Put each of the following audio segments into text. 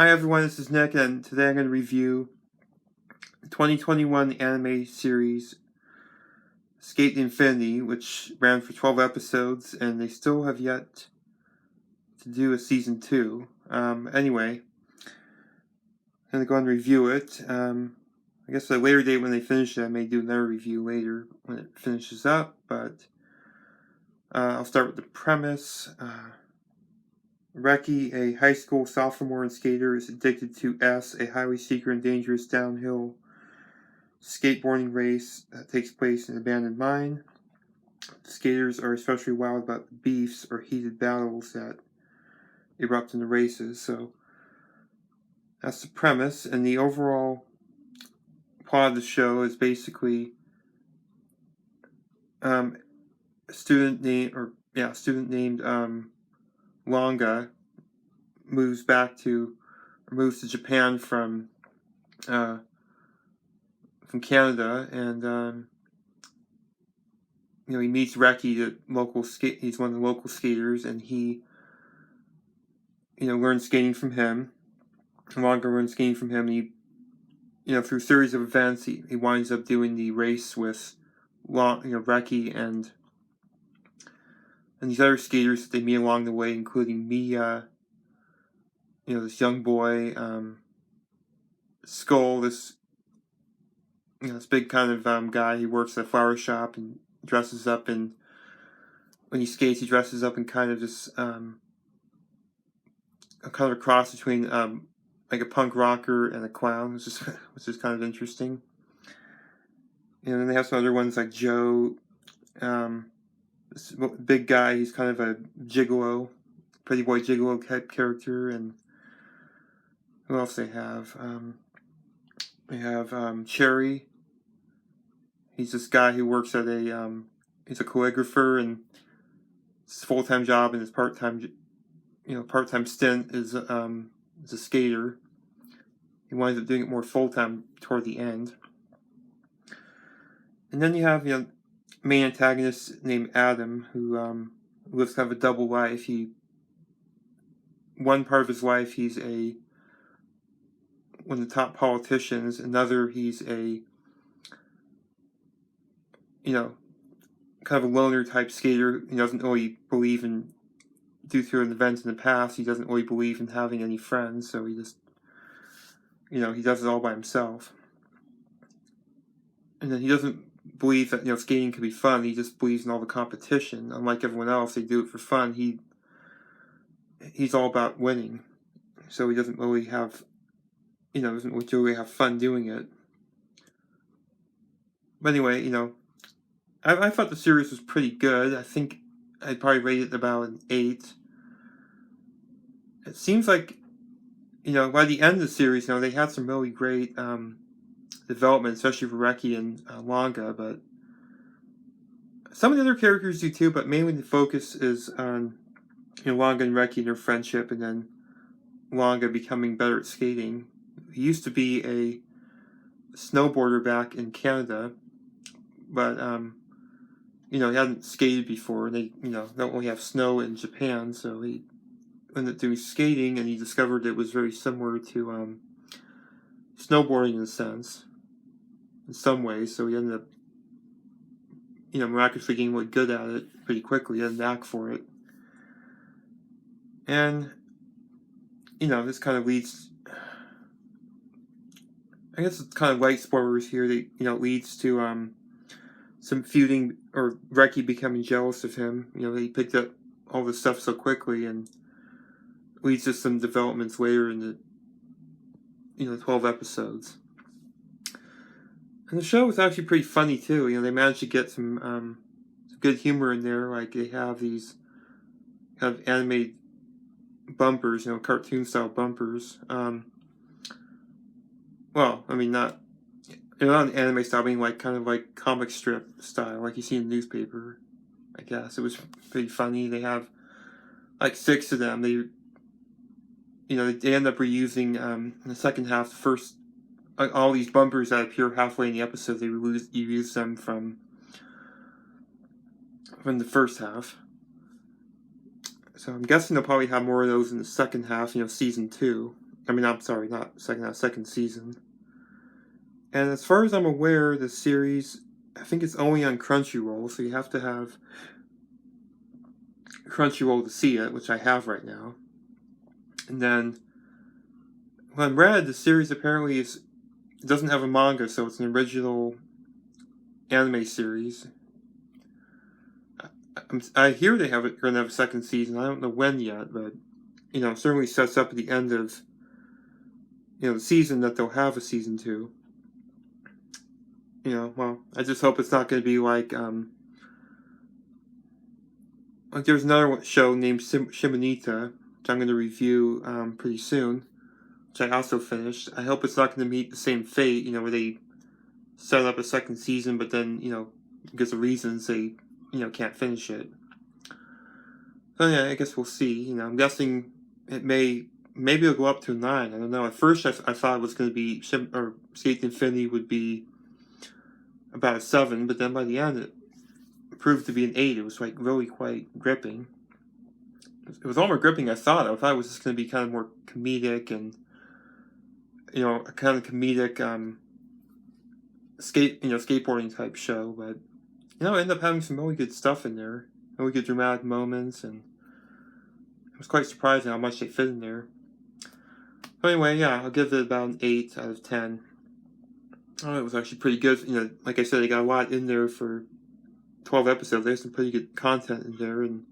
Hi everyone, this is Nick, and today I'm going to review the 2021 anime series Sk8 The Infinity, which ran for 12 episodes, and they still have yet to do a season 2. Anyway, I'm going to go and review it. I guess at a later date when they finish it, I may do another review later when it finishes up, but I'll start with the premise. Reki, a high school sophomore and skater, is addicted to S, a highly secret and dangerous downhill skateboarding race that takes place in an abandoned mine. The skaters are especially wild about the beefs or heated battles that erupt in the races. So that's the premise, and the overall plot of the show is basically a student named Longa moves to Japan from Canada, and he meets Reki, he's one of the local skaters, and he learns skating from him. Longa learns skating from him, and he through a series of events he winds up doing the race with Reki and these other skaters that they meet along the way, including Mia, this young boy, Skull, this big kind of guy. He works at a flower shop and dresses up, and when he skates, he dresses up in kind of this a kind of a cross between like a punk rocker and a clown, which is kind of interesting. And then they have some other ones like Joe, this big guy. He's kind of a gigolo, pretty boy gigolo type character. And who else they have? They have Cherry. He's this guy who works at he's a calligrapher, and his full-time job and his part-time stint is a skater. He winds up doing it more full-time toward the end. And then you have main antagonist named Adam, who lives kind of a double life. One part of his life he's one of the top politicians. Another, he's a kind of a loner type skater. He doesn't really believe in, due to an event in the past, he doesn't really believe in having any friends, so he just he does it all by himself. And then he doesn't believe that skating can be fun. He just believes in all the competition. Unlike everyone else, they do it for fun. He's all about winning, so he doesn't really have doesn't really have fun doing it. But anyway, I thought the series was pretty good. I think I'd probably rate it about an 8. It seems like by the end of the series, they had some really great development, especially for Reki and Longa, but some of the other characters do too, but mainly the focus is on Longa and Reki and their friendship, and then Longa becoming better at skating. He used to be a snowboarder back in Canada, but he hadn't skated before. They don't really have snow in Japan, so he ended up doing skating, and he discovered it was very similar to snowboarding in a sense, in some ways. So he ended up miraculously getting really good at it pretty quickly. He had a knack for it. And this kind of leads, I guess it's kind of light spoilers here. It leads to some feuding, or Reki becoming jealous of him. He picked up all this stuff so quickly, and leads to some developments later in the 12 episodes. And the show was actually pretty funny too. They managed to get some good humor in there. Like, they have these kind of animated bumpers, cartoon style bumpers. Well, I mean, not an anime style, I mean like kind of like comic strip style, like you see in the newspaper. I guess it was pretty funny. They have like 6 of them. They end up reusing in the second half. First, all these bumpers that appear halfway in the episode, they reuse them from the first half. So I'm guessing they'll probably have more of those in the second half, season 2. I mean, I'm sorry, not second season. And as far as I'm aware, the series, I think it's only on Crunchyroll, so you have to have Crunchyroll to see it, which I have right now. And then, when I read, the series apparently doesn't have a manga, so it's an original anime series. I hear they going to have a second season. I don't know when yet, but certainly sets up at the end of the season that they'll have a season 2. Well, I just hope it's not going to be like there's another show named Shimonita, which I'm going to review pretty soon, which I also finished. I hope it's not going to meet the same fate, where they set up a second season, but then, because of reasons they, can't finish it. So yeah, I guess we'll see. I'm guessing maybe it'll go up to 9. I don't know. At first, I thought it was going to be Sk8 The Infinity would be about a 7, but then by the end it proved to be an 8. It was like really quite gripping. It was all more gripping I thought. I thought it was just going to be kind of more comedic and a kind of comedic skateboarding type show, but I ended up having some really good stuff in there, really good dramatic moments, and it was quite surprising how much they fit in there. But anyway, yeah, I'll give it about an 8 out of 10. Oh, it was actually pretty good. Like I said, they got a lot in there for 12 episodes. There's some pretty good content in there, and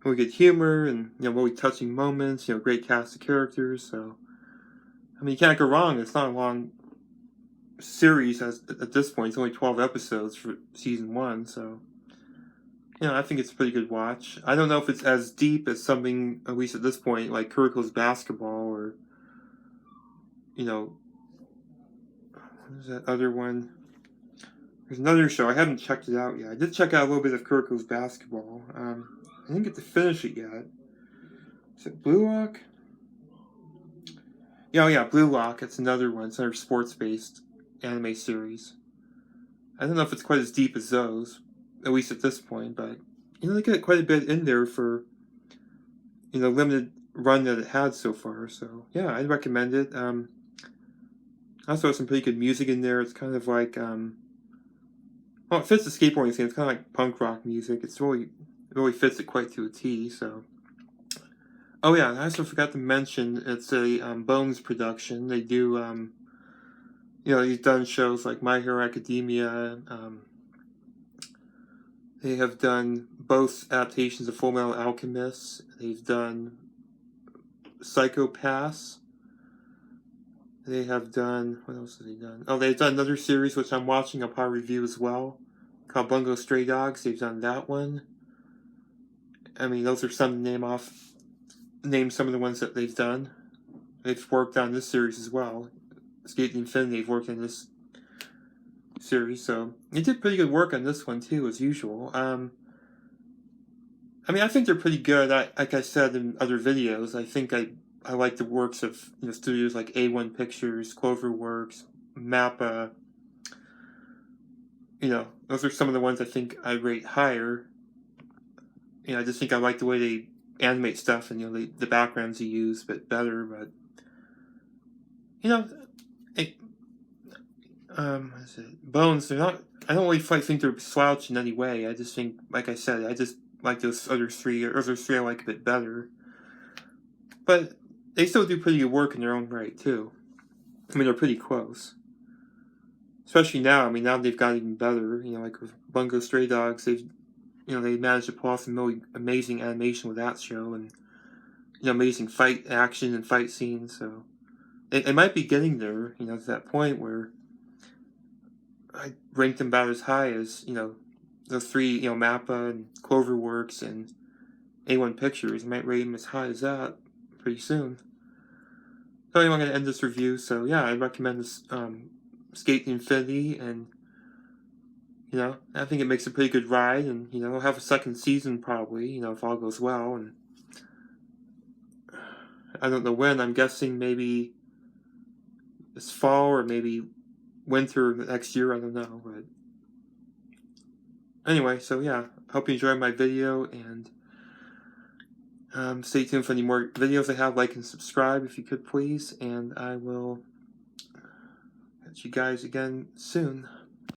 really good humor, and really touching moments. Great cast of characters. So, I mean, you can't go wrong. It's not a long series at this point. It's only 12 episodes for season 1. So, I think it's a pretty good watch. I don't know if it's as deep as something, at least at this point, like Kuroko's Basketball, or what is that other one? There's another show. I haven't checked it out yet. I did check out a little bit of Kuroko's Basketball. I didn't get to finish it yet. Is it Blue Lock? Yeah, Blue Lock. It's another one. It's another sports-based anime series. I don't know if it's quite as deep as those, at least at this point, but they get quite a bit in there for limited run that it had so far. So yeah, I'd recommend it. Also has some pretty good music in there. It's kind of like it fits the skateboarding scene. It's kind of like punk rock music. It really fits it quite to a T. So, oh yeah, I also forgot to mention it's a Bones production. They do he's done shows like My Hero Academia. They have done both adaptations of Full Metal Alchemist. They've done Psycho Pass. They have done, what else have they done? Oh, they've done another series which I'm watching, I'll probably review as well, called Bungo Stray Dogs. They've done that one. I mean, those are some to name some of the ones that they've done. They've worked on this series as well. Sk8 The Infinity, they've worked on this series, so they did pretty good work on this one too, as usual. I mean, I think they're pretty good. Like I said in other videos, I think I like the works of studios like A1 Pictures, Cloverworks, Mappa. Those are some of the ones I think I rate higher. I just think I like the way they animate stuff and the backgrounds they use a bit better. But what is it? Bones, they're not. I don't really think they're slouched in any way. I just think, like I said, I just like those other three. I like a bit better. But they still do pretty good work in their own right too. I mean, they're pretty close. Especially now. I mean, now they've got even better. Like with Bungo Stray Dogs, they managed to pull off some really amazing animation with that show, and amazing fight action and fight scenes. So it might be getting there. To that point where I ranked them about as high as those three. Mappa and Cloverworks and A1 Pictures. I might rate them as high as that pretty soon. So anyway, I'm going to end this review. So yeah, I recommend this Sk8 The Infinity, and I think it makes a pretty good ride, and we'll have a second season probably, if all goes well, and I don't know when. I'm guessing maybe this fall or maybe winter next year. I don't know, but anyway, so yeah, hope you enjoyed my video, and Stay tuned for any more videos I have. Like and subscribe if you could, please. And I will catch you guys again soon.